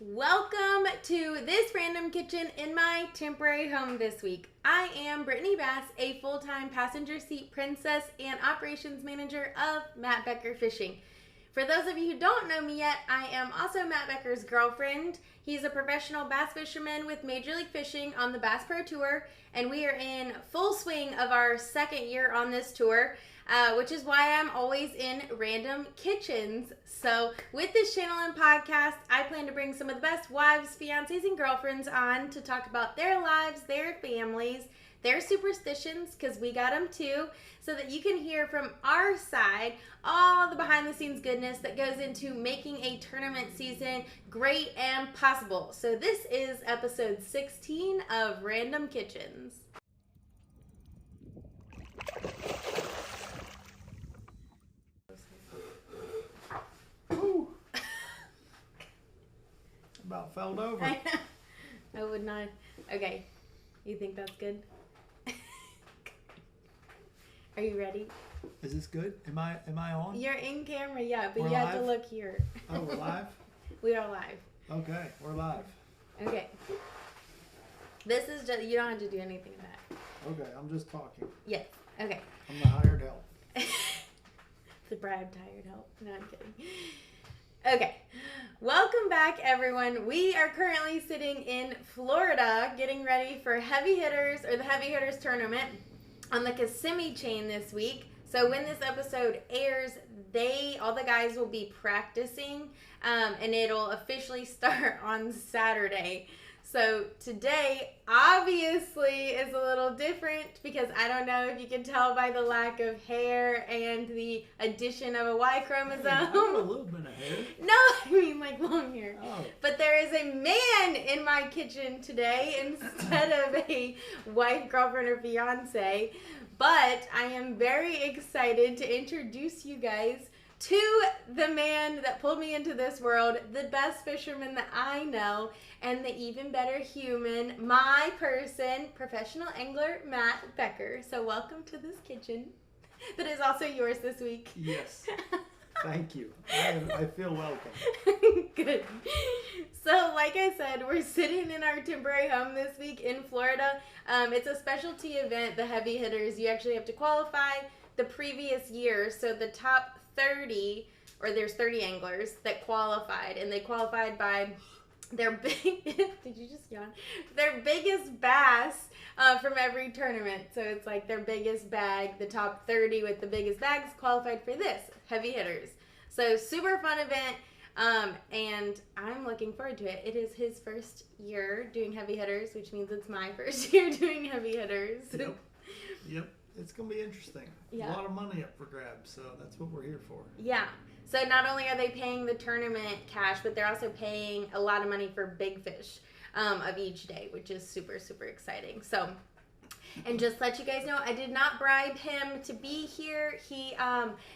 Welcome to this random kitchen in my temporary home this week. I am Brittany Bass, a full-time passenger seat princess and operations manager of Matt Becker Fishing. For those of you who don't know me yet, I am also Matt Becker's girlfriend. He's a professional bass fisherman with Major League Fishing on the Bass Pro Tour, and we are in full swing of our second year on this tour, which is why I'm always in random kitchens. So with this channel and podcast, I plan to bring some of the best wives, fiancés, and girlfriends on to talk about their lives, their families, their superstitions, because we got them too, so that you can hear from our side all the behind the scenes goodness that goes into making a tournament season great and possible. So this is episode 16 of Random Kitchens. Ooh. About fell over. I would not. Okay, you think that's good? Are you ready? Is this good? Am I on? You're in camera, yeah, but We're you have live? to look here. Oh, we're live? We are live. Okay, we're live. Okay. This is just, you don't have to do anything of that. Okay, I'm just talking. Yes. Okay. I'm the hired help. The bribe tired help. No, I'm kidding. Okay. Welcome back, everyone. We are currently sitting in Florida getting ready for Heavy Hitters, or the Heavy Hitters tournament on the Kissimmee chain this week. So when this episode airs, all the guys will be practicing, and it'll officially start on Saturday. So today, obviously, is a little different because I don't know if you can tell by the lack of hair and the addition of a Y chromosome. Hey, I got a little bit of hair. No, I mean like long hair. Oh. But there is a man in my kitchen today instead of a wife, girlfriend, or fiance. But I am very excited to introduce you guys to the man that pulled me into this world, the best fisherman that I know, and the even better human, my person, professional angler, Matt Becker. So welcome to this kitchen that is also yours this week. Yes. Thank you. I feel welcome. Good. So like I said, we're sitting in our temporary home this week in Florida. It's a specialty event, the Heavy Hitters. You actually have to qualify the previous year. So the top 30, or there's 30 anglers that qualified, and they qualified by their big, did you just yawn? Their biggest bass from every tournament. So it's like their biggest bag, the top 30 with the biggest bags qualified for this, Heavy Hitters. So super fun event, and I'm looking forward to it. It is his first year doing Heavy Hitters, which means it's my first year doing Heavy Hitters. Yep. It's going to be interesting. Yeah. A lot of money up for grabs, so that's what we're here for. Yeah. So not only are they paying the tournament cash, but they're also paying a lot of money for big fish of each day, which is super, super exciting. So, and just to let you guys know, I did not bribe him to be here. He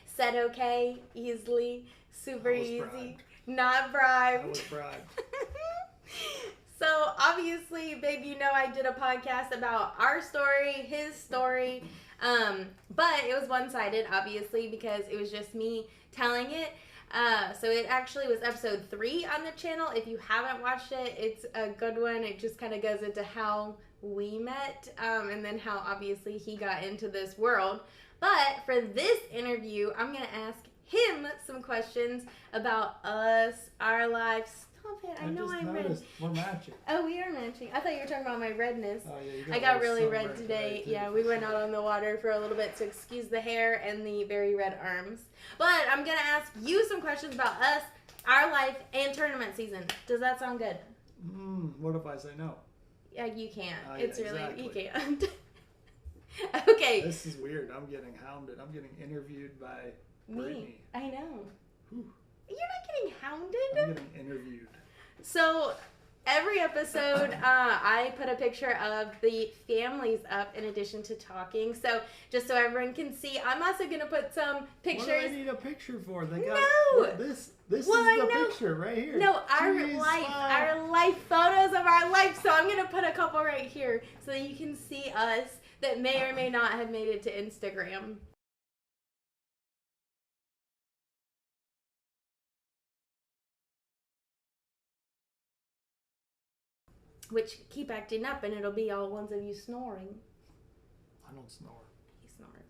said okay, easily, super easy. Bribed. Not bribed. I was bribed. So obviously, babe, you know I did a podcast about our story, his story, but it was one-sided, obviously, because it was just me telling it. So it actually was episode 3 on the channel. If you haven't watched it, it's a good one. It just kind of goes into how we met, and then how obviously he got into this world. But for this interview, I'm going to ask him some questions about us, our lives. Stop it. I know I'm red. We're matching. Oh, we are matching. I thought you were talking about my redness. Oh, yeah, I got really red today. Too. Yeah, we went out on the water for a little bit, so excuse the hair and the very red arms. But I'm going to ask you some questions about us, our life, and tournament season. Does that sound good? What if I say no? Yeah, you can't. Oh, It's yeah, really, exactly. you can't. Okay. This is weird. I'm getting hounded. I'm getting interviewed by Brittany. Me. I know. Whew. You're not getting hounded? I'm getting interviewed. So every episode, I put a picture of the families up in addition to talking. So just so everyone can see, I'm also going to put some pictures. What do they need a picture for? They got No! This is Well, I the know. picture right here. No, Jeez, our life photos of our life. So I'm going to put a couple right here so that you can see us that may or may not have made it to Instagram. which keep acting up and it'll be all ones of you snoring. I don't snore. He snores.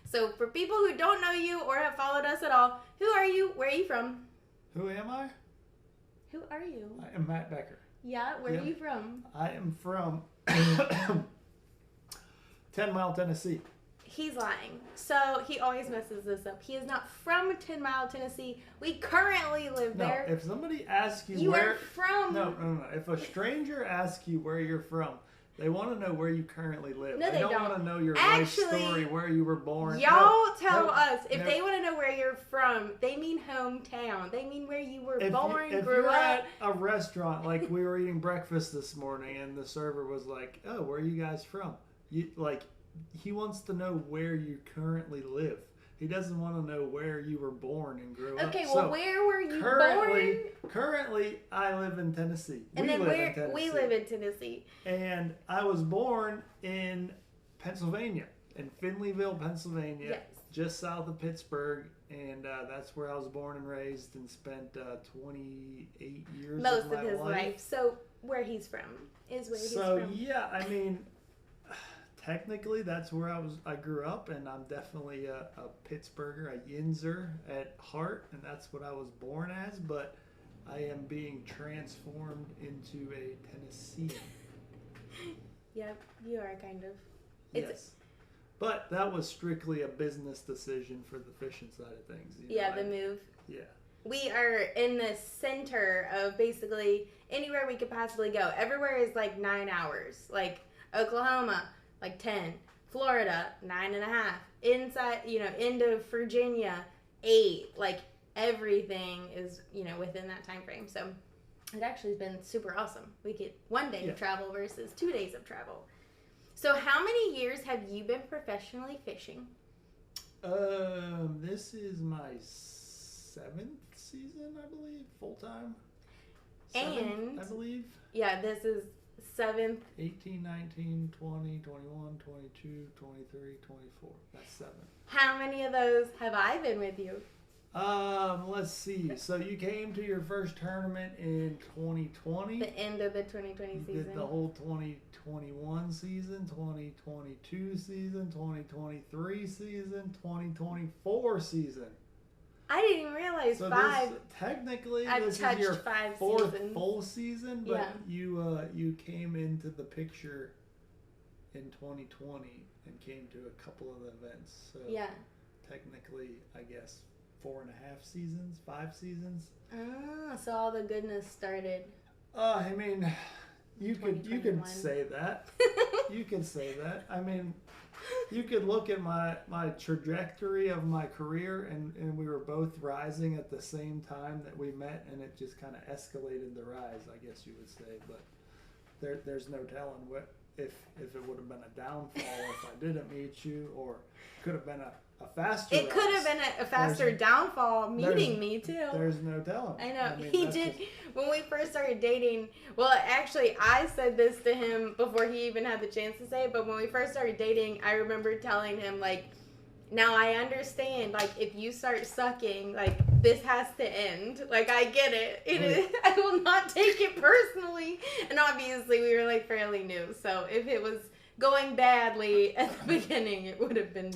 So for people who don't know you or have followed us at all, who are you? Where are you from? Who am I? Who are you? I am Matt Becker. Yeah, where are you from? I am from 10 Mile, Tennessee. He's lying. So he always messes this up. He is not from 10 Mile, Tennessee. We currently live there. No, if somebody asks you, you where... are from... No. If a stranger asks you where you're from, they want to know where you currently live. No, they don't. want to know your Actually, life story, where you were born. Y'all tell us. If they want to know where you're from, they mean hometown. They mean where you were born, if grew you're up. at a restaurant, like we were eating breakfast this morning, and the server was like, "Oh, where are you guys from?" He wants to know where you currently live. He doesn't want to know where you were born and grew up. Okay, well, where were you born? Currently, I live in Tennessee. And then where we live in Tennessee. And I was born in Pennsylvania, in Finleyville, Pennsylvania, yes. just south of Pittsburgh. And that's where I was born and raised and spent 28 years most of my of his life. So where he's from is where he's from. So yeah, I mean, technically that's where I grew up, and I'm definitely a Pittsburgher, a Yinzer at heart, and that's what I was born as, but I am being transformed into a Tennessean. Yep, you are kind of. Yes. But that was strictly a business decision for the fishing side of things. The move. Yeah. We are in the center of basically anywhere we could possibly go. Everywhere is like 9 hours. Like Oklahoma, like 10. Florida, 9.5. Inside, into Virginia, 8. Like everything is, within that time frame. So it actually has been super awesome. We get 1 day of travel versus 2 days of travel. So how many years have you been professionally fishing? This is my 7th season, I believe, full time. And I believe. Yeah, this is 7th. 18, 19, 20, 21, 22, 23, 24. That's 7. How many of those have I been with you? Let's see. So you came to your first tournament in 2020. The end of the 2020 season. Did the whole 2021 season, 2022 season, 2023 season, 2024 season. I didn't even realize so 5. Technically, I've this touched is your 5 4th seasons. full season, but Yeah. you came into the picture in 2020 and came to a couple of events. So yeah. Technically, I guess 4.5 seasons, 5 seasons. So all the goodness started. I mean, you could say that. You could say that. I mean, you could look at my trajectory of my career, and we were both rising at the same time that we met, and it just kind of escalated the rise, I guess you would say. But there's no telling what if it would have been a downfall if I didn't meet you, or could have been a faster. It could have been a faster downfall meeting me too. There's no telling. I know. I mean, he did when we first started dating. Well, actually, I said this to him before he even had the chance to say it. But when we first started dating, I remember telling him, like, now I understand, like, if you start sucking, like, this has to end. Like, I get it. I will not take it personally. And obviously, we were, like, fairly new. So if it was going badly at the beginning, it would have been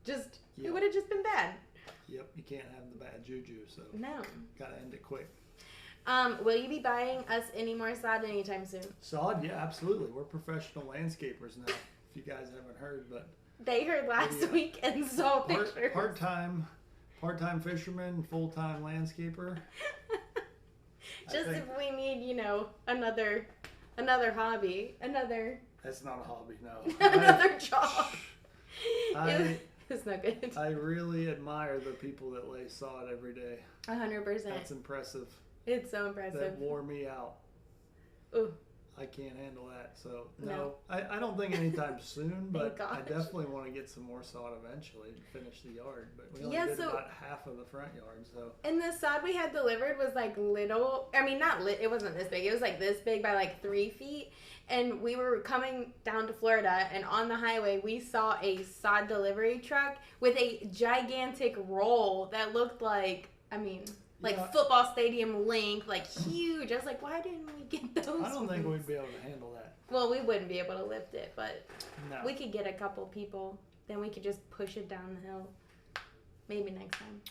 just, it would have just been bad. Yep, you can't have the bad juju, so no. Gotta end it quick. Will you be buying us any more sod anytime soon? Sod, yeah, absolutely. We're professional landscapers now, if you guys haven't heard, but they heard last week and saw pictures. Part-time fisherman, full-time landscaper. Just if we need, another hobby, That's not a hobby, no. another job. It's not good. I really admire the people that lay sod every day. 100%. That's impressive. It's so impressive. That wore me out. Ooh. I can't handle that. So, no. I don't think anytime soon, but I definitely want to get some more sod eventually to finish the yard. But we only did about half of the front yard. So. And the sod we had delivered was like little. I mean, it wasn't this big. It was like this big by like 3 feet. And we were coming down to Florida, and on the highway, we saw a sod delivery truck with a gigantic roll that looked like, like football stadium length, like huge. I was like, why didn't we get those? I don't think we'd be able to handle that. Well, we wouldn't be able to lift it, but no. We could get a couple people. Then we could just push it down the hill. Maybe next time.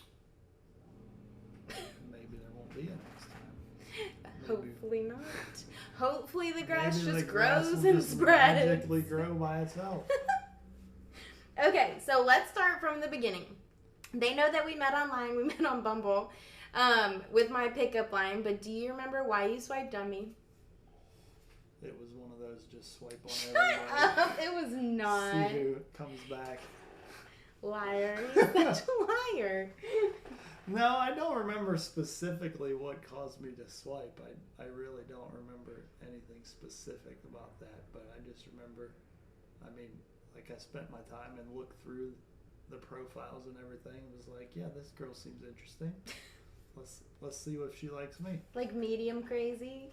Maybe there won't be a next time. Hopefully not. Hopefully the grass Maybe just the grass grows will and just spreads. magically grow by itself. Okay, so let's start from the beginning. They know that we met online. We met on Bumble with my pickup line. But do you remember why you swiped on me? It was one of those just swipe on Shut everybody. up. It was not. See who comes back. Liar. You're such a liar. No, I don't remember specifically what caused me to swipe. I really don't remember anything specific about that. But I just remember, I mean, like I spent my time and looked through the profiles and everything. It was like, yeah, this girl seems interesting. Let's see if she likes me. Like medium crazy?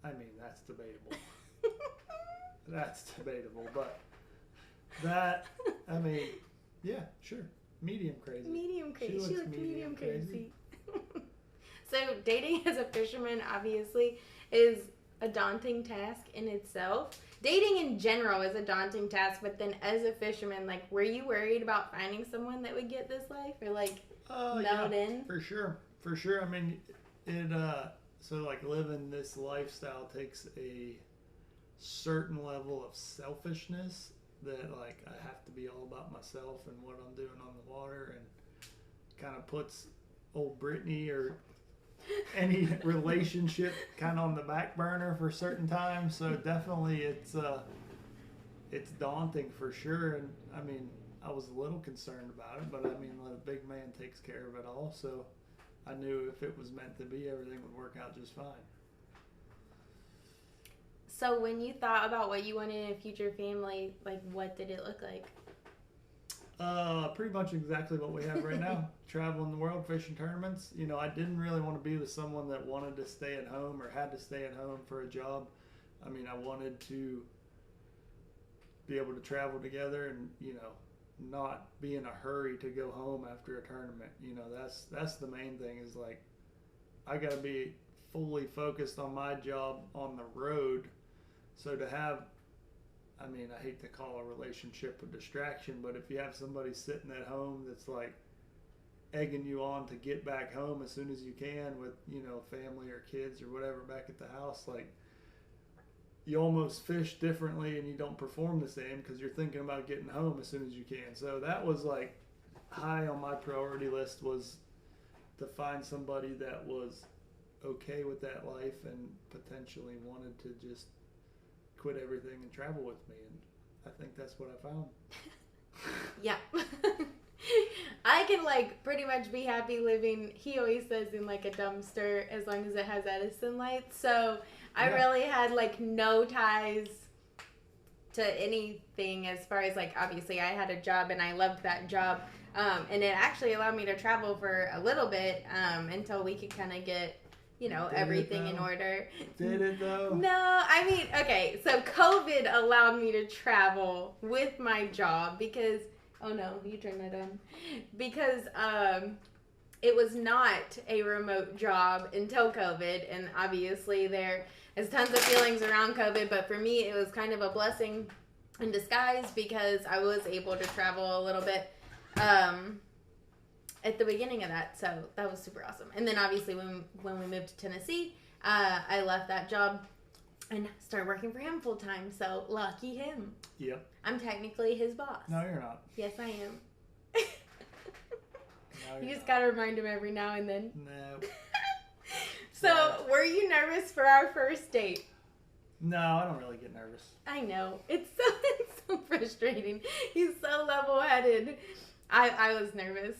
I mean, that's debatable. That's debatable, but that, I mean, yeah, sure. Medium crazy. Medium crazy. She looks medium crazy. So dating as a fisherman obviously is a daunting task in itself. Dating in general is a daunting task, but then as a fisherman, like, were you worried about finding someone that would get this life or like meld in? For sure. I mean, it so like living this lifestyle takes a certain level of selfishness that like I have to be all about myself and what I'm doing on the water, and kind of puts old Brittany or any relationship kind of on the back burner for certain times. So definitely it's daunting for sure. And I mean, I was a little concerned about it, but I mean, the big man takes care of it all. So I knew if it was meant to be, everything would work out just fine. So when you thought about what you wanted in a future family, like, what did it look like? Pretty much exactly what we have right now. Traveling the world, fishing tournaments. You know, I didn't really want to be with someone that wanted to stay at home or had to stay at home for a job. I mean, I wanted to be able to travel together and, you know, not be in a hurry to go home after a tournament. You know, that's the main thing, is like, I got to be fully focused on my job on the road. So to have, I mean, I hate to call a relationship a distraction, but if you have somebody sitting at home that's like egging you on to get back home as soon as you can with, you know, family or kids or whatever back at the house, like, you almost fish differently and you don't perform the same because you're thinking about getting home as soon as you can. So that was like high on my priority list, was to find somebody that was okay with that life and potentially wanted to just quit everything and travel with me. And I think that's what I found. Yeah. I can like pretty much be happy living, he always says, in like a dumpster as long as it has Edison lights. So I really had like no ties to anything as far as like, obviously I had a job and I loved that job. And it actually allowed me to travel for a little bit until we could kind of get, you know, everything in order. Did it though? No, I mean, okay, so COVID allowed me to travel with my job because, oh no, you turned that on. Because it was not a remote job until COVID, and obviously there is tons of feelings around COVID, but for me it was kind of a blessing in disguise because I was able to travel a little bit at the beginning of that, so that was super awesome. And then obviously when we moved to Tennessee, I left that job and started working for him full time, so lucky him. Yep. I'm technically his boss. No, you're not. Yes, I am. No, You you're just not. gotta remind him every now and then. No. So, were you nervous for our first date? No, I don't really get nervous. I know. It's so frustrating. He's so level-headed. I was nervous.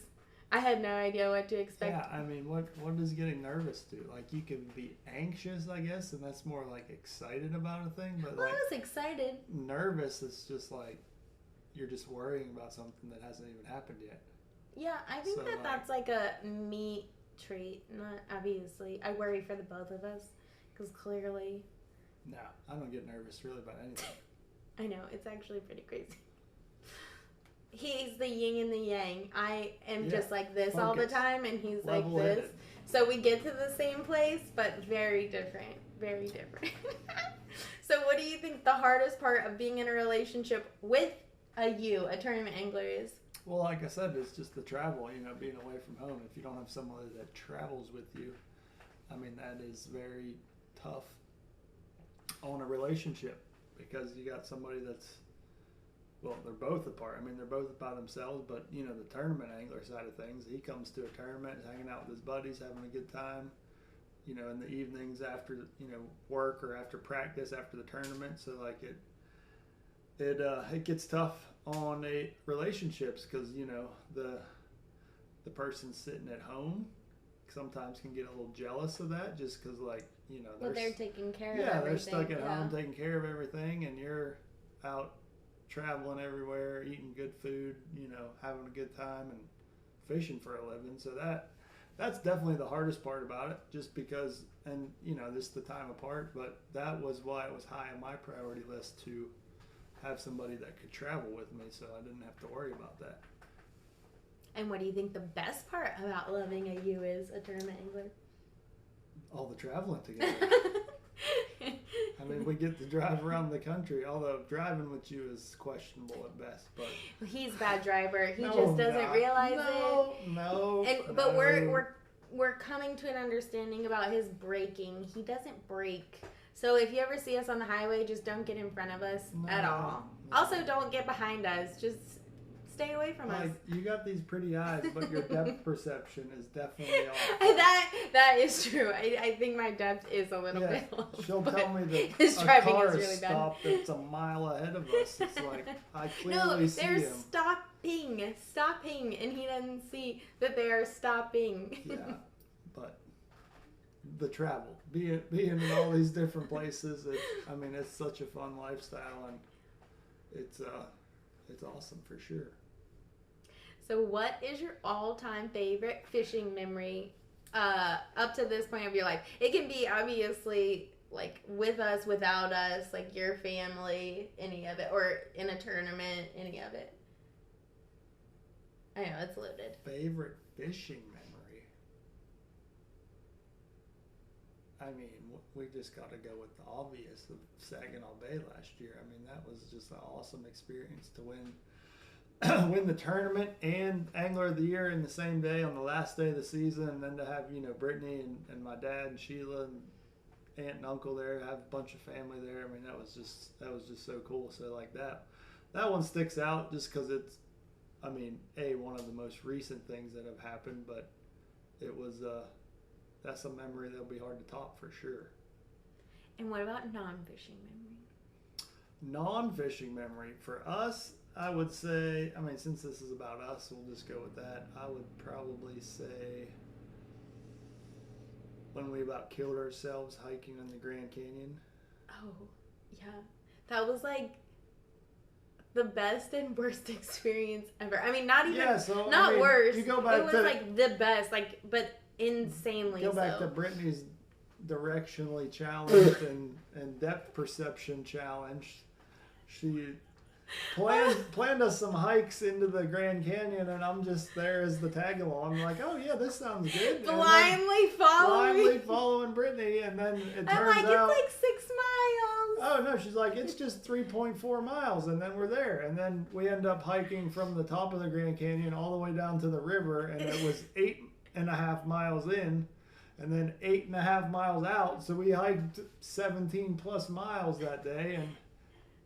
I had no idea what to expect. Yeah, I mean, what does getting nervous do? Like, you can be anxious, I guess, and that's more like excited about a thing. But Well, like, I was excited. nervous is just like you're just worrying about something that hasn't even happened yet. Yeah, I think So, that's like a me trait. Not obviously. I worry for the both of us because clearly. No, I don't get nervous really about anything. I know, it's actually pretty crazy. he's the yin and the yang. I am just like this all the Focus. time, and he's like Level-headed. this. So we get to the same place, but very different. Very different. So what do you think the hardest part of being in a relationship with a tournament angler is? Well, like I said, it's just the travel, being away from home. If you don't have somebody that travels with you, I mean, that is very tough on a relationship, because you got somebody that's, well, they're both apart. I mean, they're both by themselves, but, the tournament angler side of things, he comes to a tournament, hanging out with his buddies, having a good time, in the evenings after, work or after practice, after the tournament. So, like, it gets tough on relationships, because, the person sitting at home sometimes can get a little jealous of that, just because, like, they're taking care of everything. They're stuck at home taking care of everything, and you're out traveling everywhere, eating good food, having a good time and fishing for a living. So that's definitely the hardest part about it, just because, and this is the time apart, but that was why it was high on my priority list to have somebody that could travel with me, so I didn't have to worry about that. And what do you think the best part about loving a you is, a tournament angler? All the traveling together. I mean, we get to drive around the country, although driving with you is questionable at best. But he's a bad driver. He just doesn't realize it. No. But we're coming to an understanding about his braking. He doesn't brake. So if you ever see us on the highway, just don't get in front of us at all. No. Also, don't get behind us. Just stay away from us. You got these pretty eyes, but your depth perception is definitely off. That is true. I think my depth is a little bit off. She'll tell me that his a driving car is is really bad. stopped that's a mile ahead of us. It's like, I clearly see him. No, they're stopping, and he doesn't see that they are stopping. Yeah, but the travel, being in all these different places, it's such a fun lifestyle, and it's awesome for sure. So what is your all-time favorite fishing memory up to this point of your life? It can be obviously like with us, without us, like your family, any of it, or in a tournament, any of it. I know, it's loaded. Favorite fishing memory? I mean, we just got to go with the obvious of Saginaw Bay last year. I mean, that was just an awesome experience to win the tournament and Angler of the Year in the same day on the last day of the season, and then to have Brittany and my dad and Sheila and aunt and uncle there, have a bunch of family there. I mean, that was just so cool. So like that one sticks out just because it's, one of the most recent things that have happened, but it was that's a memory that'll be hard to top for sure. And what about non-fishing memory? Non-fishing memory for us, I would say, since this is about us, we'll just go with that. I would probably say when we about killed ourselves hiking in the Grand Canyon. Oh, yeah. That was like the best and worst experience ever. Not worst. You go back it was like the best, but insanely so. Go back to Brittany's directionally challenged and depth perception challenge. She planned us some hikes into the Grand Canyon, and I'm just there as the tag along. I'm like, oh yeah, this sounds good. Blindly following Brittany, and then it turns I'm like, out it's like 6 miles. Oh no, she's like, it's just 3.4 miles, and then we're there, and then we end up hiking from the top of the Grand Canyon all the way down to the river, and it was 8.5 miles in, and then 8.5 miles out. So we hiked 17 plus miles that day, and.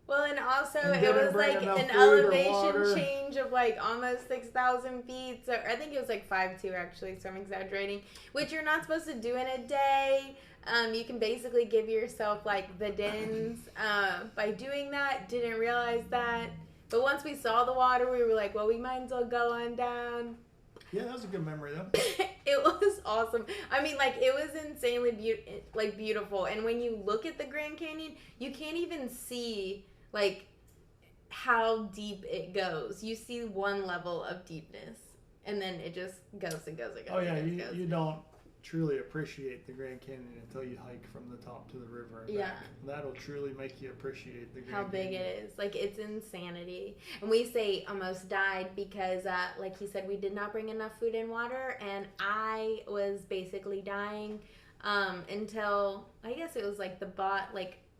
Well, and also it was like an elevation change of like almost 6,000 feet. So I think it was like 5.2 actually, so I'm exaggerating, which you're not supposed to do in a day. You can basically give yourself like the dins by doing that. Didn't realize that. But once we saw the water, we were like, well, we might as well go on down. Yeah, that was a good memory though. It was awesome. It was insanely beautiful. And when you look at the Grand Canyon, you can't even see like how deep it goes. You see one level of deepness, and then it just goes and goes and goes. Oh yeah, you don't truly appreciate the Grand Canyon until you hike from the top to the river and back. That'll truly make you appreciate the Grand Canyon. How big it is. Like, it's insanity. And we say almost died because, like he said, we did not bring enough food and water, and I was basically dying until, I guess it was like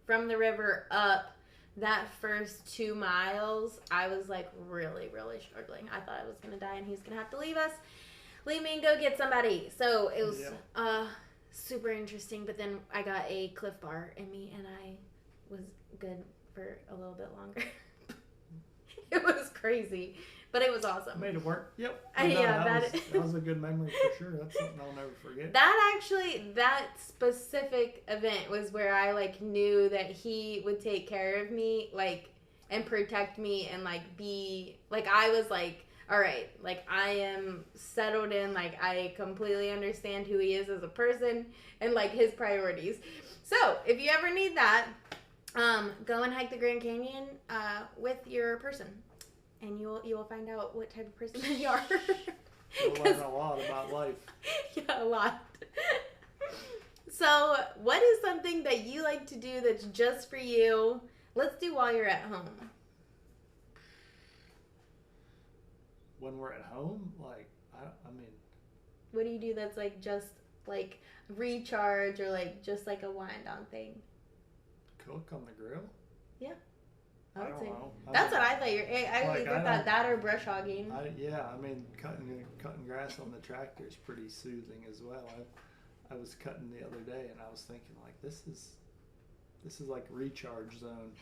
from the river up, that first 2 miles, I was like really, really struggling. I thought I was going to die and he was going to have to leave me and go get somebody. So it was super interesting. But then I got a Cliff Bar in me and I was good for a little bit longer. It was crazy, but it was awesome. Made it work. Yep. That was a good memory for sure. That's something I'll never forget. That specific event was where I like knew that he would take care of me, like, and protect me, and like be like, I was like, all right, like I am settled in, like I completely understand who he is as a person and like his priorities. So if you ever need that, go and hike the Grand Canyon with your person, and you will find out what type of person they are. You'll learn a lot about life. Yeah, a lot. So, what is something that you like to do that's just for you? Let's do while you're at home. When we're at home, like, I mean... What do you do that's like just like recharge or like just like a wind down thing? Cook on the grill? Yeah. I don't know. That's what I thought. I either thought that or brush hogging. I mean, cutting grass on the tractor is pretty soothing as well. I was cutting the other day and I was thinking, like, this is like recharge zone.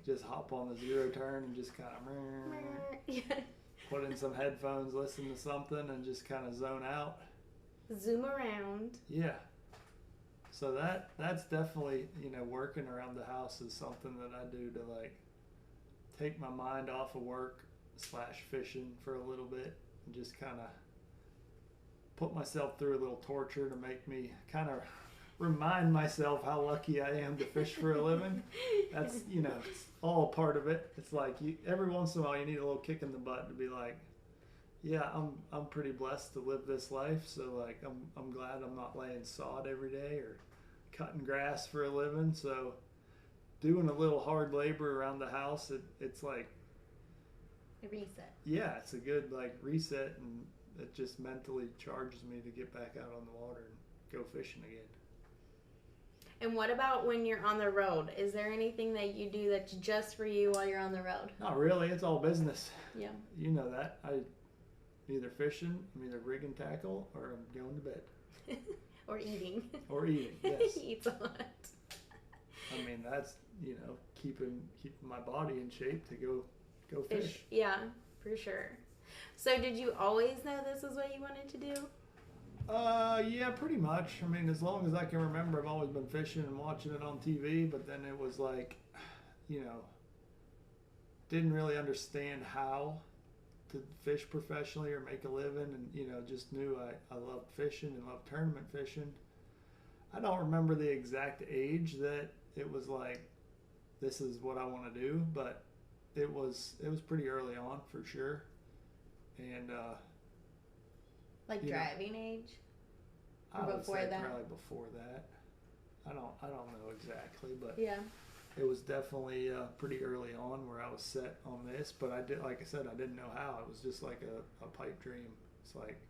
Just hop on the zero turn and just kind of put in some headphones, listen to something, and just kind of zone out. Zoom around. Yeah. So that's definitely, working around the house is something that I do to like take my mind off of work / fishing for a little bit and just kind of put myself through a little torture to make me kind of remind myself how lucky I am to fish for a living. That's, it's all part of it. It's like every once in a while you need a little kick in the butt to be like, yeah, I'm pretty blessed to live this life. So like I'm glad I'm not laying sod every day or cutting grass for a living. So doing a little hard labor around the house, it's like a reset. Yeah, it's a good like reset, and it just mentally charges me to get back out on the water and go fishing again. And what about when you're on the road? Is there anything that you do that's just for you while you're on the road? Not really. It's all business. Yeah. You know that. I'm either fishing, I'm either rigging tackle, or I'm going to bed. Or eating. Or eating, yes. He eats a lot. I mean, that's, keeping my body in shape to go fish. Yeah, for sure. So did you always know this is what you wanted to do? Yeah, pretty much. I mean, as long as I can remember, I've always been fishing and watching it on TV, but then it was like, didn't really understand how to fish professionally or make a living, and, just knew I loved fishing and loved tournament fishing. I don't remember the exact age that it was like, this is what I want to do, but it was pretty early on for sure. And, like driving age? Or I would say probably before that. I don't know exactly, but yeah, it was definitely pretty early on where I was set on this. But I did, like I said, I didn't know how. It was just like a pipe dream. It's like,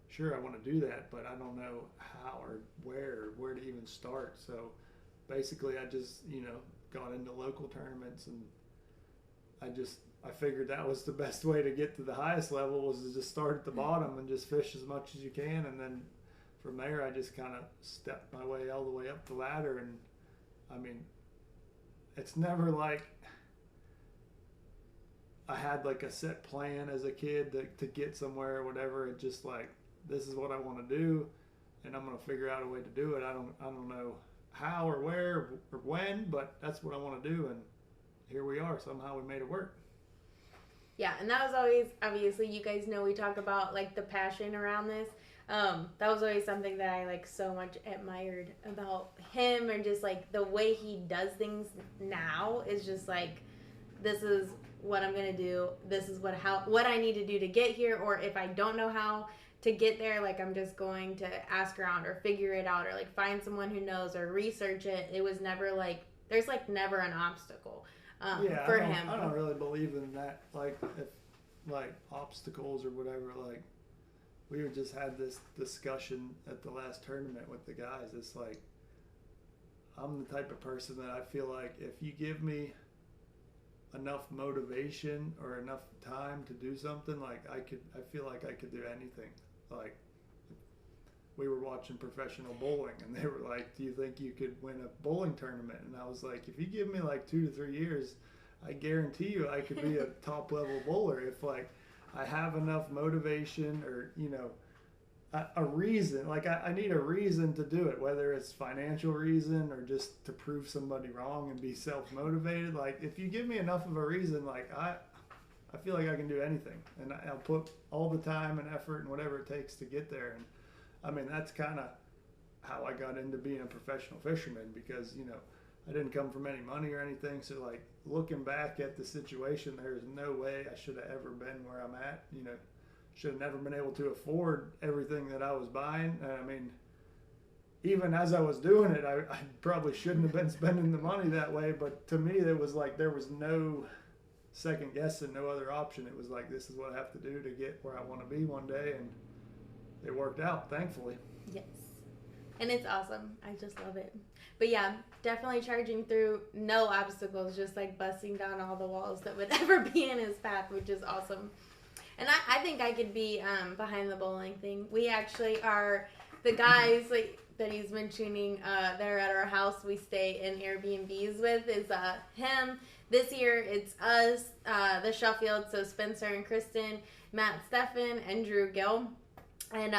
sure, I want to do that, but I don't know how or where to even start. So basically, I just got into local tournaments, and I figured that was the best way to get to the highest level, was to just start at the bottom and just fish as much as you can. And then from there, I just kind of stepped my way all the way up the ladder. And I mean, it's never like I had like a set plan as a kid to get somewhere or whatever. It's just like, this is what I want to do, and I'm going to figure out a way to do it. I don't know how or where or when, but that's what I want to do. And here we are. Somehow we made it work. Yeah, and that was always, obviously, you guys know we talk about, like, the passion around this. That was always something that I, like, so much admired about him, and just, like, the way he does things now is just, like, this is what I'm going to do. This is what I need to do to get here, or if I don't know how to get there, like, I'm just going to ask around or figure it out or, like, find someone who knows or research it. It was never, like, there's, like, never an obstacle for him. I don't really believe in that, like, if, like, obstacles or whatever. Like, we just had this discussion at the last tournament with the guys. It's like, I'm the type of person that I feel like if you give me enough motivation or enough time to do something, like, I feel like I could do anything. Like, we were watching professional bowling and they were like, do you think you could win a bowling tournament? And I was like, if you give me like 2 to 3 years, I guarantee you I could be a top level bowler if, like, I have enough motivation or, you know, a reason. Like, I need a reason to do it, whether it's financial reason or just to prove somebody wrong and be self-motivated. Like, if you give me enough of a reason, like, I feel like I can do anything, and I'll put all the time and effort and whatever it takes to get there. And I mean, that's kind of how I got into being a professional fisherman, because, you know, I didn't come from any money or anything. So, like, looking back at the situation, there's no way I should have ever been where I'm at. You know, should have never been able to afford everything that I was buying. I mean, even as I was doing it, I probably shouldn't have been spending the money that way. But to me, it was like there was no second guessing, no other option. It was like, this is what I have to do to get where I want to be one day, and it worked out, thankfully. Yes. And it's awesome. I just love it. But yeah, definitely charging through no obstacles, just like busting down all the walls that would ever be in his path, which is awesome. And I think I could be behind the bowling thing. We actually are, the guys like that he's mentioning that are at our house we stay in Airbnbs with is him. This year it's us, the Sheffield, so Spencer and Kristen, Matt, Stefan, and Drew Gill. And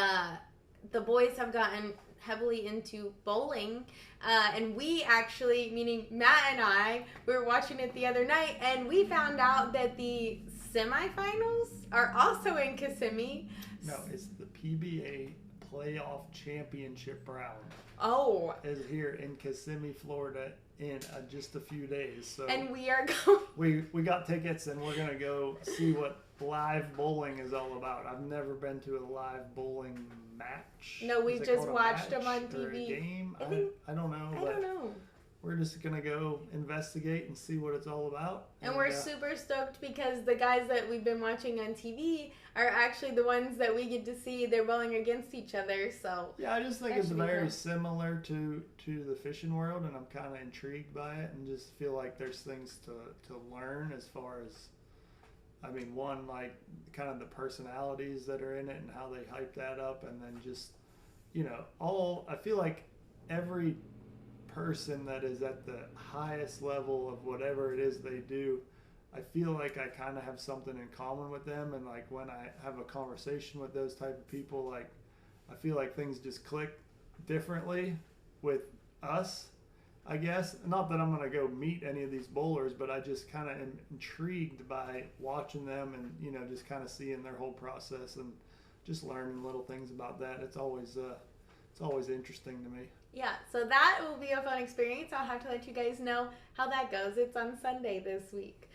the boys have gotten heavily into bowling. And we actually, meaning Matt and I, we were watching it the other night, and we found out that the semifinals are also in Kissimmee. No, it's the PBA Playoff Championship round. Oh. Is here in Kissimmee, Florida in just a few days. So and we are going. We got tickets, and we're gonna go see what live bowling is all about. I've never been to a live bowling match. No, we've just watched them on TV. Or a game? I don't know. I don't know. We're just going to go investigate and see what it's all about. And we're super stoked because the guys that we've been watching on TV are actually the ones that we get to see. They're bowling against each other. So yeah, I just think it's very similar to the fishing world, and I'm kind of intrigued by it and just feel like there's things to learn as far as, I mean, one, like kind of the personalities that are in it and how they hype that up, and then just, you know, I feel like every person that is at the highest level of whatever it is they do, I feel like I kind of have something in common with them. And like when I have a conversation with those type of people, like I feel like things just click differently with us, I guess. Not that I'm going to go meet any of these bowlers, but I just kind of am intrigued by watching them and, you know, just kind of seeing their whole process and just learning little things about that. It's always interesting to me. Yeah, so that will be a fun experience. I'll have to let you guys know how that goes. It's on Sunday this week.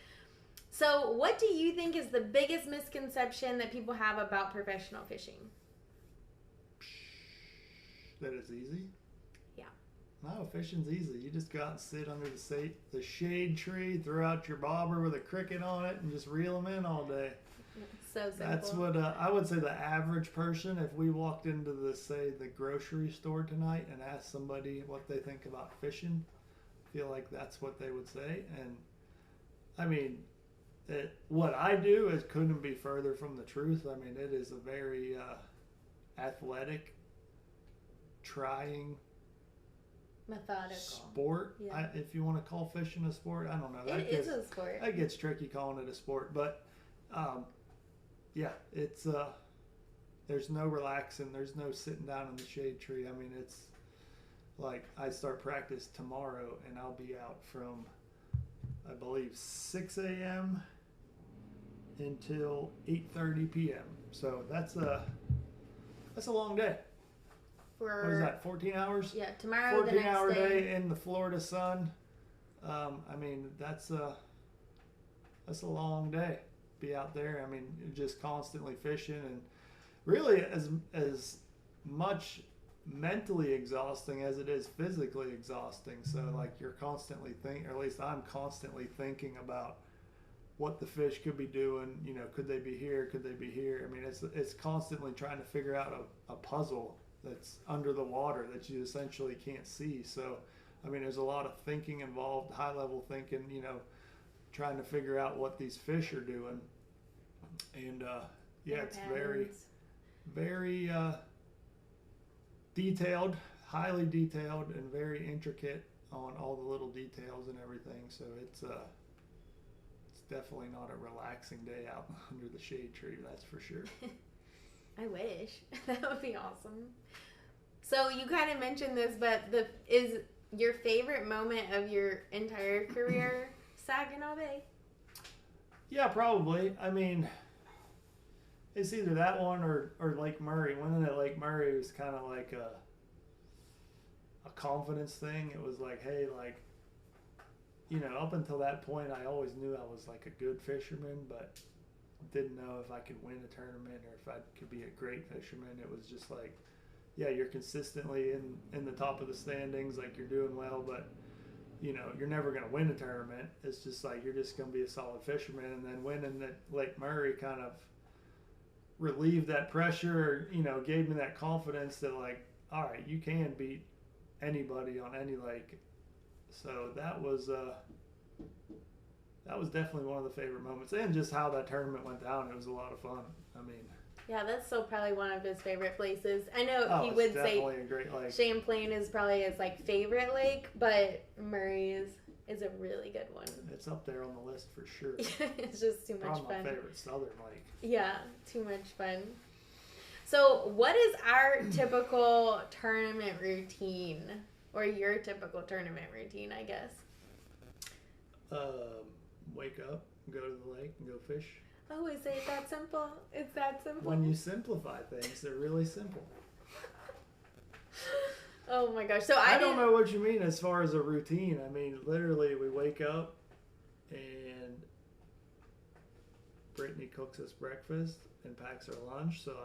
So what do you think is the biggest misconception that people have about professional fishing? That it's easy? Yeah. No, fishing's easy. You just go out and sit under the shade tree, throw out your bobber with a cricket on it, and just reel them in all day. So simple. That's what I would say the average person, if we walked into the grocery store tonight and asked somebody what they think about fishing, I feel like that's what they would say. And I mean, what I do couldn't be further from the truth. I mean, it is a very athletic, trying, methodical sport. Yeah. If you want to call fishing a sport, I don't know. It is a sport. That gets tricky calling it a sport, but yeah, it's there's no relaxing, there's no sitting down in the shade tree. I mean, it's like I start practice tomorrow and I'll be out from, I believe, 6 a.m. until 8:30 p.m. So that's a long day. What is that, 14 hours? Yeah, tomorrow, 14-hour day in the Florida sun. I mean, that's a long day. Be out there. I mean, just constantly fishing, and really as much mentally exhausting as it is physically exhausting. So like you're constantly or at least I'm constantly thinking about what the fish could be doing. You know, could they be here? Could they be here? I mean, it's constantly trying to figure out a puzzle that's under the water that you essentially can't see. So, I mean, there's a lot of thinking involved, high level thinking, you know, trying to figure out what these fish are doing. And yeah, it's very, very detailed, highly detailed, and very intricate on all the little details and everything. So it's definitely not a relaxing day out under the shade tree, that's for sure. I wish. That would be awesome. So you kind of mentioned this, but is your favorite moment of your entire career Saginaw Bay? Yeah, probably. I mean, it's either that one or Lake Murray. Winning at Lake Murray was kind of like a confidence thing. It was like, hey, like, you know, up until that point, I always knew I was like a good fisherman, but didn't know if I could win a tournament or if I could be a great fisherman. It was just like, yeah, you're consistently in the top of the standings, like you're doing well, but you know, you're never going to win a tournament. It's just like, you're just going to be a solid fisherman. And then winning at Lake Murray kind of relieved that pressure, or, you know, gave me that confidence that like, all right, you can beat anybody on any lake. So that was definitely one of the favorite moments, and just how that tournament went down. It was a lot of fun. I mean, yeah, that's still probably one of his favorite places. I know he would say a great lake. Champlain is probably his like favorite lake, but Murray is a really good one. It's up there on the list for sure. It's just too much Probably fun. my favorite southern lake. Yeah, too much fun. So what is our typical tournament routine? Or your typical tournament routine, I guess? Wake up, go to the lake, and go fish. Oh, is it that simple? It's that simple? When you simplify things, they're really simple. Oh my gosh. So I don't know what you mean as far as a routine. I mean, literally, we wake up and Brittany cooks us breakfast and packs our lunch. So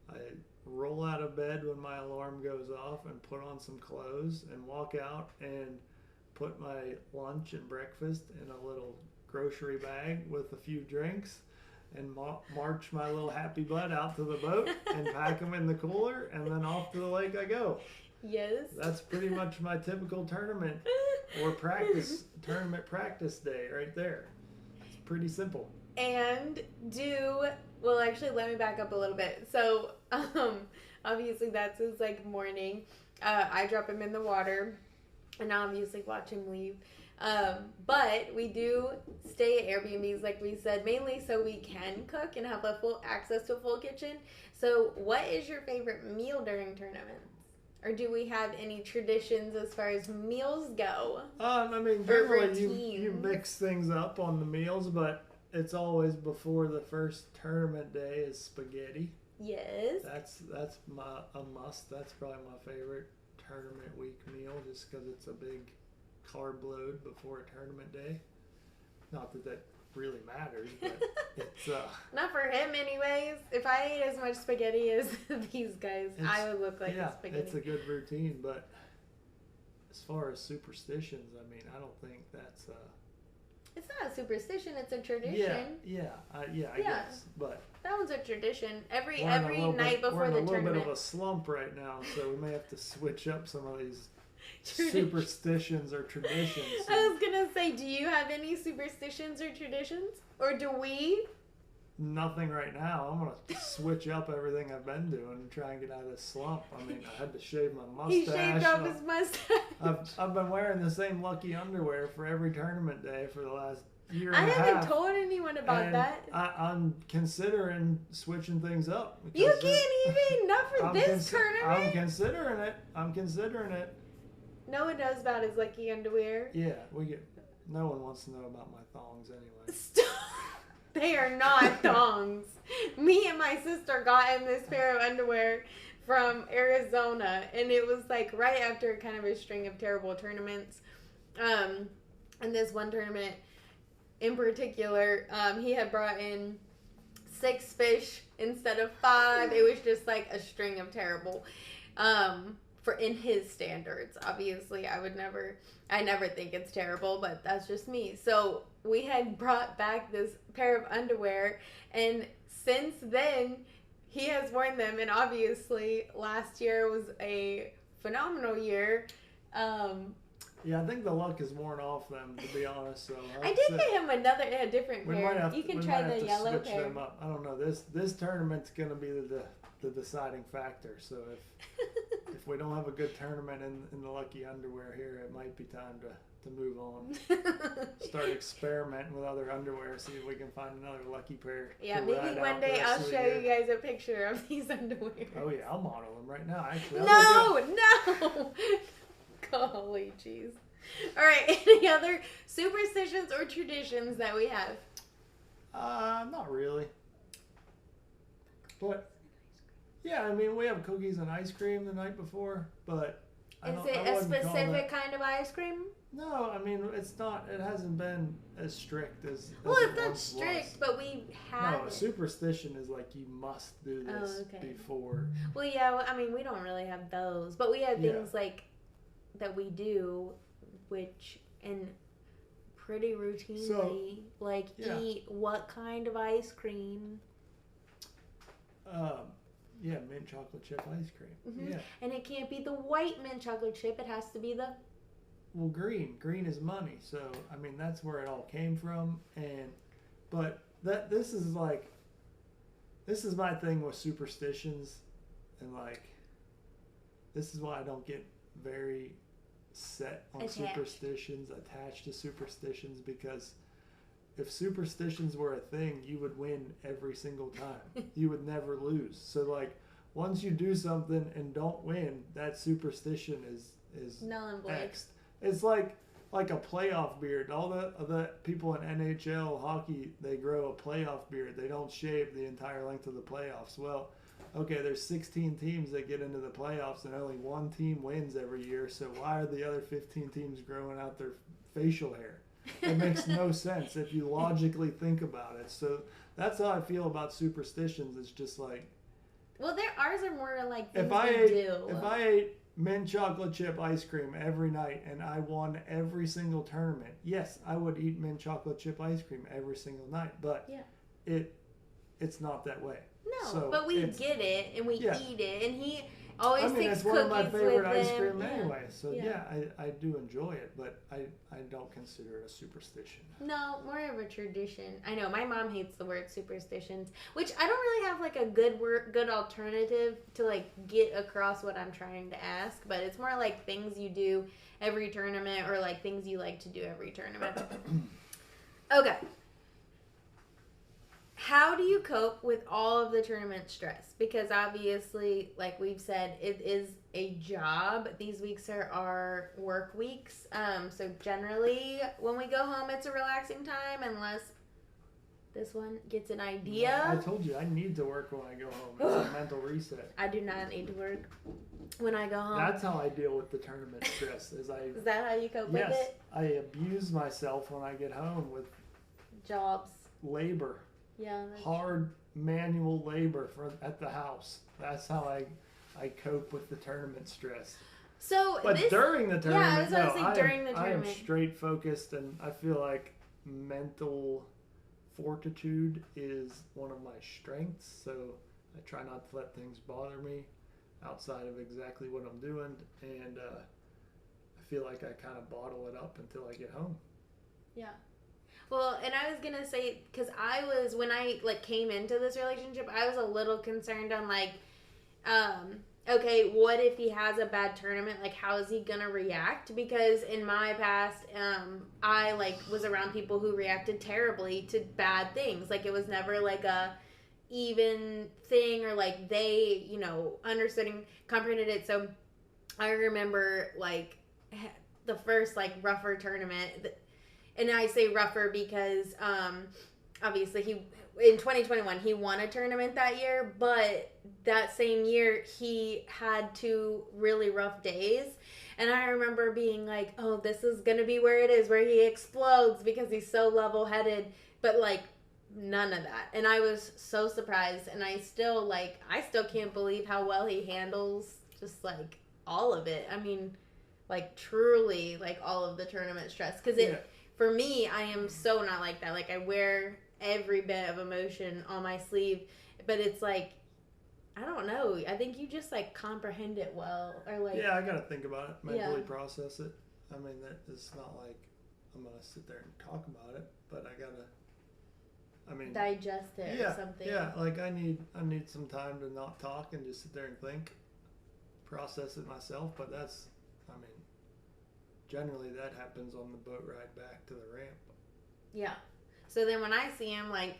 I roll out of bed when my alarm goes off and put on some clothes and walk out and put my lunch and breakfast in a little grocery bag with a few drinks and march my little happy butt out to the boat and pack them in the cooler, and then off to the lake I go. Yes. That's pretty much my typical tournament or tournament practice day right there. It's pretty simple. And well, actually, let me back up a little bit. So, obviously that's his like morning. I drop him in the water and obviously watch him leave. But we do stay at Airbnbs, like we said, mainly so we can cook and have a full access to a full kitchen. So what is your favorite meal during tournaments? Or do we have any traditions as far as meals go? I mean, generally you mix things up on the meals, but it's always before the first tournament day is spaghetti. Yes. That's a must. That's probably my favorite tournament week meal, just because it's a big carb load before a tournament day. Not that really matters, but it's not for him anyways. If I ate as much spaghetti as these guys, I would look like spaghetti. It's a good routine, but as far as superstitions, I mean, I don't think that's it's not a superstition, it's a tradition. I guess, but that one's a tradition. Every night before the tournament. We're in a little bit of a slump right now, so we may have to switch up some of these superstitions or traditions. I was gonna say, do you have any superstitions or traditions, or do we? Nothing right now. I'm gonna switch up everything I've been doing and try and get out of this slump. I mean, I had to shave my mustache. He shaved off his mustache. I've been wearing the same lucky underwear for every tournament day for the last year and I a half. haven't told anyone about that. I'm considering switching things up. You can't even, not for this tournament. I'm considering it. No one knows about his lucky underwear. Yeah, no one wants to know about my thongs anyway. Stop. They are not thongs. Me and my sister got in this pair of underwear from Arizona, and it was like right after kind of a string of terrible tournaments. And this one tournament in particular, he had brought in 6 fish instead of 5. It was just like a string of terrible. For in his standards, obviously, I never think it's terrible, but that's just me. So we had brought back this pair of underwear, and since then, he has worn them, and obviously, last year was a phenomenal year. Yeah, I think the luck is worn off them, to be honest. So I did get him a different pair. You can try the yellow pair. Them up. I don't know. This tournament's gonna be the deciding factor. So if we don't have a good tournament in the lucky underwear here, it might be time to move on. Start experimenting with other underwear. See if we can find another lucky pair. Yeah, maybe one day I'll show you guys a picture of these underwear. Oh yeah, I'll model them right now. Actually, no. Holy jeez. All right, any other superstitions or traditions that we have? Not really. But yeah, I mean, we have cookies and ice cream the night before, but is it a specific kind of ice cream? No, I mean, it's not. It hasn't been as strict as. Well, it's not strict, but we have. No, a superstition is like you must do this before. Well, yeah, I mean, we don't really have those, but we have things like that we do, which and pretty routinely, eat what kind of ice cream? Yeah, mint chocolate chip ice cream. Mm-hmm. Yeah, and it can't be the white mint chocolate chip. It has to be the. Well, green. Green is money. So I mean, that's where it all came from. But this is my thing with superstitions, and this is why I don't get very set on attached to superstitions, because if superstitions were a thing, you would win every single time. You would never lose. So once you do something and don't win, that superstition is null and void. It's like a playoff beard. All the people in NHL hockey, they grow a playoff beard. They don't shave the entire length of the playoffs. Well, okay, there's 16 teams that get into the playoffs, and only one team wins every year. So why are the other 15 teams growing out their facial hair? It makes no sense if you logically think about it. So that's how I feel about superstitions. It's just like, well, ours are more like things if I ate mint chocolate chip ice cream every night and I won every single tournament, yes, I would eat mint chocolate chip ice cream every single night. But it's not that way. No, so but we get it and we eat it, and he always takes cookies with him. It's one of my favorite ice cream anyway. So I do enjoy it, but I don't consider it a superstition. No, more of a tradition. I know my mom hates the word superstitions, which I don't really have a good alternative to get across what I'm trying to ask. But it's more like things you do every tournament, or things you like to do every tournament. Okay. How do you cope with all of the tournament stress? Because obviously, like we've said, it is a job. These weeks are our work weeks. So generally, when we go home, it's a relaxing time, unless this one gets an idea. I told you, I need to work when I go home. It's a mental reset. I do not need to work when I go home. That's how I deal with the tournament stress. Is that how you cope with it? Yes, I abuse myself when I get home with jobs, labor. Yeah, hard manual labor at the house. That's how I cope with the tournament stress. But during the tournament, I am straight focused, and I feel like mental fortitude is one of my strengths. So I try not to let things bother me outside of exactly what I'm doing, and I feel like I kind of bottle it up until I get home. Yeah. Well, and I was going to say, because when I came into this relationship, I was a little concerned on okay, what if he has a bad tournament? How is he going to react? Because in my past, I was around people who reacted terribly to bad things. It was never a even thing, or they, understood and comprehended it. So I remember the first rougher tournament. And I say rougher because, obviously, in 2021, he won a tournament that year. But that same year, he had 2 really rough days. And I remember being oh, this is going to be where it is, where he explodes because he's so level-headed. But, none of that. And I was so surprised, and I still can't believe how well he handles just like all of it. I mean, like truly like all of the tournament stress, because for me, I am so not like that. Like I wear every bit of emotion on my sleeve, but it's like, I don't know, I think you just like comprehend it well, or like, I gotta think about it, mentally process it. I mean, that it's not like I'm gonna sit there and talk about it, but I gotta, digest it or something. Yeah, like I need some time to not talk and just sit there and think, process it myself. But that's, I mean, generally that happens on the boat ride back to the ramp. Yeah. So then when I see him, like,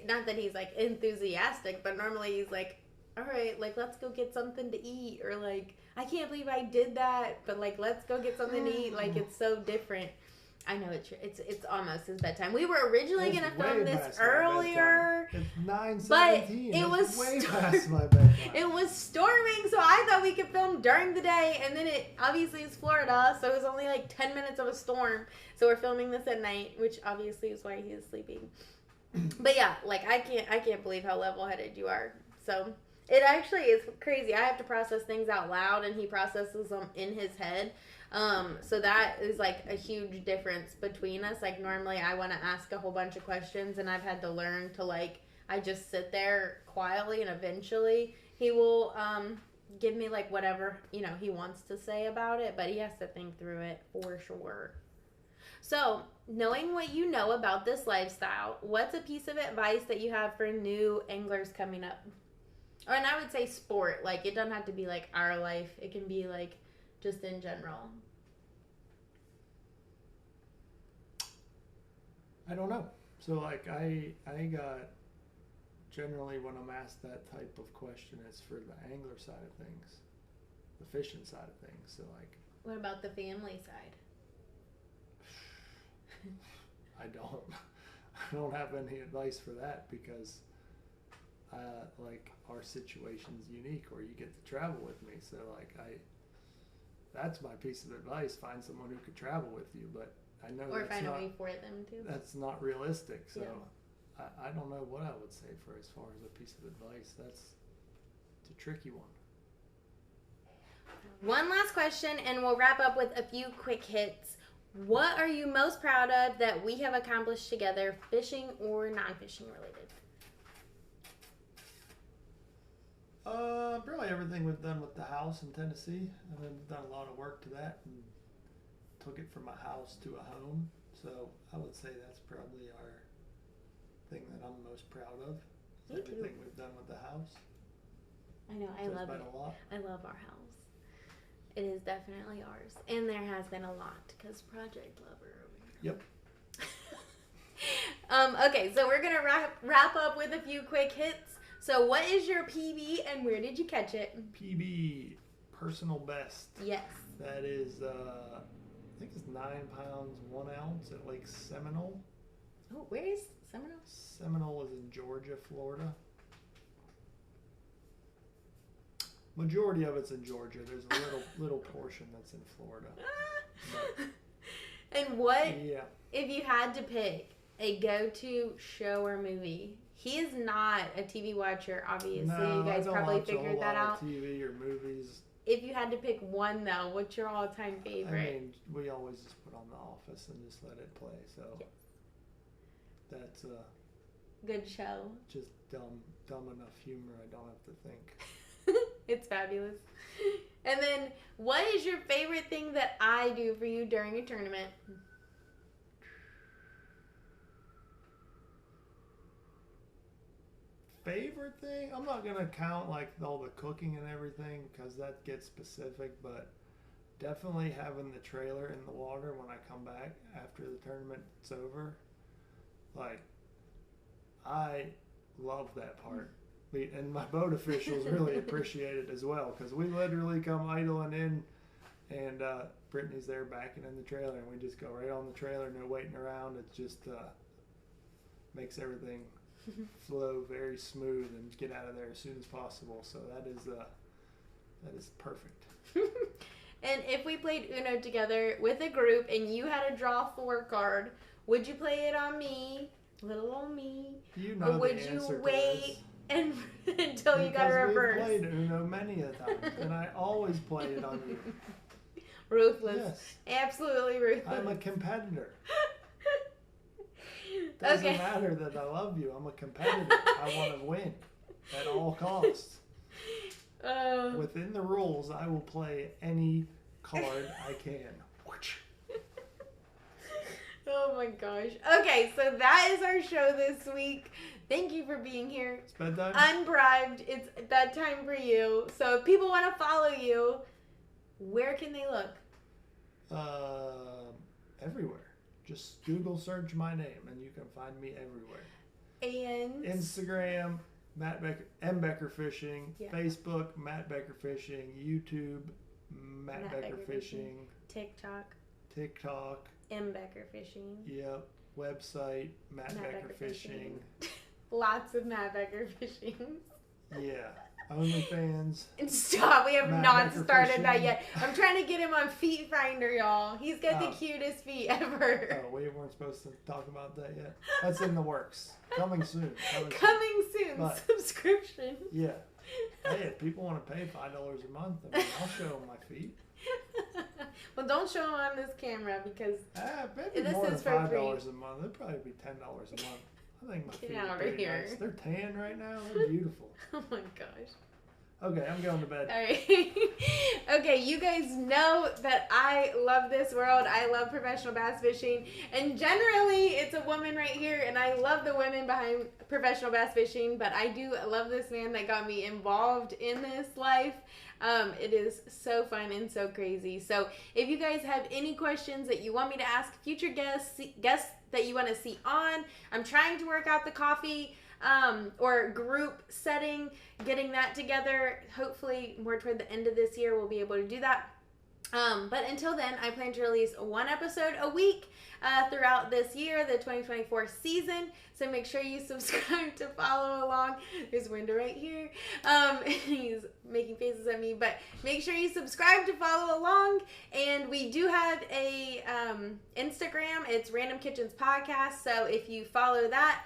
not that he's like enthusiastic, but normally he's like, all right, like, let's go get something to eat, or like, I can't believe I did that, but like, let's go get something to eat. Like, it's so different. I know it's almost his bedtime. We were originally gonna film this earlier. It's 9:17. But it was way past my bedtime. It was storming, so I thought we could film during the day, and then it obviously is Florida, so it was only like 10 minutes of a storm. So we're filming this at night, which obviously is why he is sleeping. But yeah, like I can't believe how level-headed you are. So it actually is crazy. I have to process things out loud, and he processes them in his head. So that is like a huge difference between us. Like normally I want to ask a whole bunch of questions, and I've had to learn to like, I just sit there quietly, and eventually he will give me like whatever, you know, he wants to say about it, but he has to think through it for sure. So knowing what you know about this lifestyle, what's a piece of advice that you have for new anglers coming up? Or, and I would say sport, like it doesn't have to be like our life. It can be like just in general. I don't know. So like I got, generally when I'm asked that type of question, it's for the angler side of things, the fishing side of things. So like, what about the family side? I don't have any advice for that, because like our situation's unique, where you get to travel with me. So like that's my piece of advice. Find someone who could travel with you, but I know or find a way for them to. That's not realistic. So I don't know what I would say for as far as a piece of advice. It's a tricky one. One last question, and we'll wrap up with a few quick hits. What are you most proud of that we have accomplished together, fishing or non-fishing related? Probably everything we've done with the house in Tennessee. I mean, we've done a lot of work to that and took it from a house to a home. So I would say that's probably our thing that I'm most proud of. Everything we've done with the house. I know, I love it. I love our house. It is definitely ours. And there has been a lot, because Project Lover over here. Yep. Okay, so we're going to wrap up with a few quick hits. So what is your PB and where did you catch it? PB, personal best. Yes. That is, I think it's 9 pounds, 1 ounce at Lake Seminole. Oh, where is Seminole? Seminole is in Georgia, Florida. Majority of it's in Georgia. There's a little portion that's in Florida. And what, if you had to pick a go-to show or movie? He is not a TV watcher, obviously. No, you guys probably figured that out. TV or movies. If you had to pick one, though, what's your all-time favorite? I mean, we always just put on The Office and just let it play. So that's a good show. Just dumb enough humor. I don't have to think. It's fabulous. And then, what is your favorite thing that I do for you during a tournament? Favorite thing? I'm not gonna count like all the cooking and everything, because that gets specific, but definitely having the trailer in the water when I come back after the tournament's over. Like, I love that part. And my boat officials really appreciate it as well, because we literally come idling in, and Brittany's there backing in the trailer, and we just go right on the trailer, no waiting around. It just makes everything flow very smooth and get out of there as soon as possible. So that is perfect. And if we played Uno together with a group and you had a draw 4 card, would you play it on me Little old me. You know or would the you answer to wait this. until you got a reverse? Because we've played Uno many a time, and I always play it on you. Ruthless. Yes. Absolutely ruthless. I'm a competitor. Doesn't matter that I love you. I'm a competitor. I want to win at all costs. Within the rules, I will play any card I can. Oh my gosh. Okay, so that is our show this week. Thank you for being here. It's bedtime. Unbribed. It's bedtime for you. So if people want to follow you, where can they look? Everywhere. Just Google search my name and you can find me everywhere. And Instagram, Matt Becker, M Becker Fishing. Yeah. Facebook, Matt Becker Fishing. YouTube, Matt Becker Fishing. TikTok, M Becker Fishing. Yep. Website, Matt Becker Fishing. Lots of Matt Becker Fishing. Yeah. OnlyFans. And stop, we have Matt not Becker started Fishing. that yet. I'm trying to get him on Feet Finder, y'all. He's got the cutest feet ever. Oh, we weren't supposed to talk about that yet. That's in the works. Coming soon. Coming soon. But, subscription. Yeah. Hey, if people want to pay $5 a month, I mean, I'll show them my feet. Well, don't show them on this camera because maybe this more is than for $5 free. a month. It'd probably be $10 a month. I think my Get feet out are of pretty here. nice. They're tan right now. They're beautiful. Oh my gosh. Okay, I'm going to bed. All right. Okay, you guys know that I love this world. I love professional bass fishing. And generally, it's a woman right here, and I love the women behind professional bass fishing, but I do love this man that got me involved in this life. It is so fun and so crazy. So if you guys have any questions that you want me to ask future guests that you want to see on, I'm trying to work out the coffee or group setting, getting that together. Hopefully more toward the end of this year we'll be able to do that. But until then, I plan to release one episode a week throughout this year, the 2024 season. So make sure you subscribe to follow along. There's a window right here. He's making faces at me, but make sure you subscribe to follow along. And we do have a Instagram. It's Random Kitchens Podcast. So if you follow that,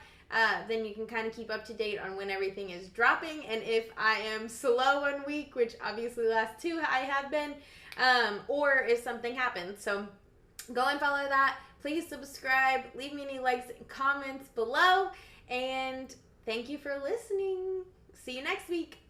then you can kind of keep up to date on when everything is dropping. And if I am slow one week, which obviously the last two I have been, or if something happens. So go and follow that. Please subscribe. Leave me any likes and comments below. And thank you for listening. See you next week.